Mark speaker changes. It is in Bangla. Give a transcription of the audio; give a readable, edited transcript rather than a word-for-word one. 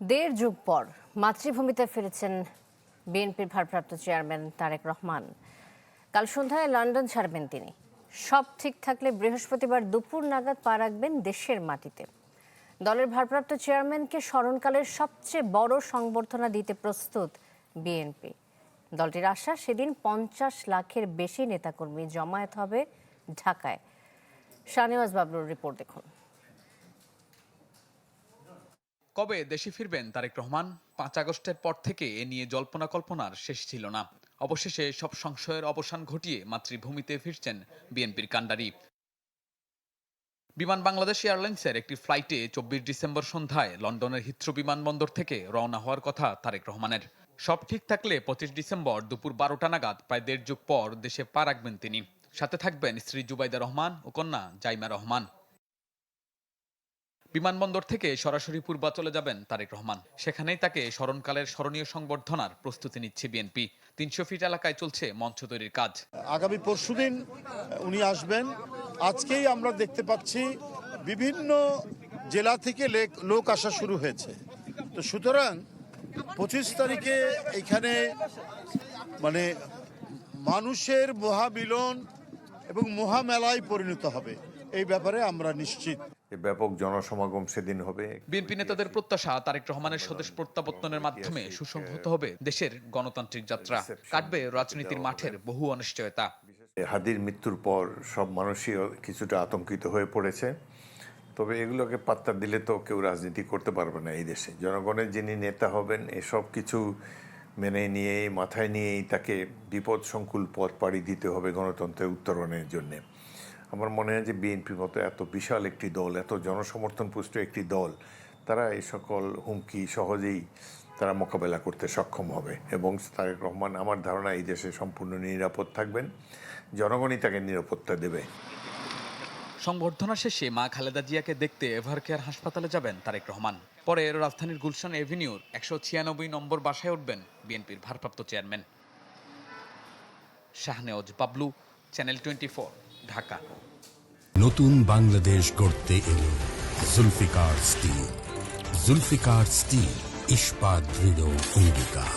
Speaker 1: দেড় যুগ পর মাতৃভূমিতে ফিরেছেন বিএনপির ভারপ্রাপ্ত চেয়ারম্যান তারেক রহমান। কাল সন্ধ্যায় লন্ডন ছাড়বেন তিনি। সব ঠিক থাকলে বৃহস্পতিবার দুপুর নাগাদ পা রাখবেন দেশের মাটিতে। দলের ভারপ্রাপ্ত চেয়ারম্যানকে স্মরণকালের সবচেয়ে বড় সংবর্ধনা দিতে প্রস্তুত বিএনপি। দলটির আশা, সেদিন 50 লাখের বেশি নেতাকর্মী জমায়েত হবে ঢাকায়। শাহনেওয়াজ বাবলুর রিপোর্ট দেখুন।
Speaker 2: কবে দেশে ফিরবেন তারেক রহমান? 5 আগস্টের পর থেকে এ নিয়ে জল্পনা কল্পনার শেষ ছিল না। অবশেষে সব সংশয়ের অবসান ঘটিয়ে মাতৃভূমিতে ফিরছেন বিএনপির কাণ্ডারি। বিমান বাংলাদেশ এয়ারলাইন্সের একটি ফ্লাইটে 24 ডিসেম্বর সন্ধ্যায় লন্ডনের হিথ্রো বিমানবন্দর থেকে রওনা হওয়ার কথা তারেক রহমানের। সব ঠিক থাকলে 25 ডিসেম্বর দুপুর 12টা নাগাদ প্রায় দেড় যুগ পর দেশে পা রাখবেন তিনি। সাথে থাকবেন স্ত্রী জুবাইদা রহমান ও কন্যা জাইমা রহমান। বিমানবন্দর থেকে সরাসরি পূর্বাচলে যাবেন তারেক রহমান। সেখানেই তাকে স্মরণকালের স্মরণীয় সংবর্ধনার প্রস্তুতি নিচ্ছে বিএনপি। 300 ফিট এলাকায় চলছে মঞ্চ তৈরির কাজ।
Speaker 3: আগামী পরশুদিন উনি আসবেন। আজকেই আমরা দেখতে পাচ্ছি বিভিন্ন জেলা থেকে লোক আসা শুরু হয়েছে। তো সুতরাং 25 তারিখে এখানে মানে মানুষের মহামিলন এবং মহামেলায় পরিণত হবে, এই ব্যাপারে আমরা নিশ্চিত।
Speaker 4: ব্যাপক জনসমাগম সেদিন হবে।
Speaker 2: বিএনপি নেতাদের প্রত্যাশা, তারেক রহমানের স্বদেশ প্রত্যাবর্তনের মাধ্যমে সুসংহত হবে দেশের গণতান্ত্রিক যাত্রা, কাটবে রাজনীতির মাঠের বহু অনিশ্চয়তা।
Speaker 4: হাদির মৃত্যুর পর সব মানুষই কিছুটা আতঙ্কিত হয়ে পড়েছে। তবে এগুলোকে পাত্তা দিলে তো কেউ রাজনীতি করতে পারবে না এই দেশে। জনগণের যিনি নেতা হবেন এসব কিছু মেনে নিয়েই, মাথায় নিয়েই তাকে বিপদ সংকুল পথ পাড়ি দিতে হবে গণতন্ত্রের উত্তরণের জন্যে। আমার মনে হয় যে বিএনপির মতো এত বিশাল একটি দল, এত জনসমর্থন পুষ্ট একটি দল, তারা এই সকল হুমকি সহজেই তারা মোকাবেলা করতে সক্ষম হবে। এবং তারেক রহমান আমার ধারণা এই দেশে সম্পূর্ণ নিরাপদ থাকবেন, জনগণই তাকে নিরাপত্তা দেবে।
Speaker 2: সংবর্ধনা শেষে মা খালেদা জিয়াকে দেখতে এভারকেয়ার হাসপাতালে যাবেন তারেক রহমান। পরে রাজধানীর গুলশান এভিনিউর 196 নম্বর বাসায় উঠবেন বিএনপির ভারপ্রাপ্ত চেয়ারম্যান। শাহনেওয়াজ বাবলু, চ্যানেল 24, ঢাকা।
Speaker 5: নতুন বাংলাদেশ গড়তে এলো জুলফিকার স্টিল। জুলফিকার স্টিল, ইস্পাত দৃঢ় অঙ্গীকার।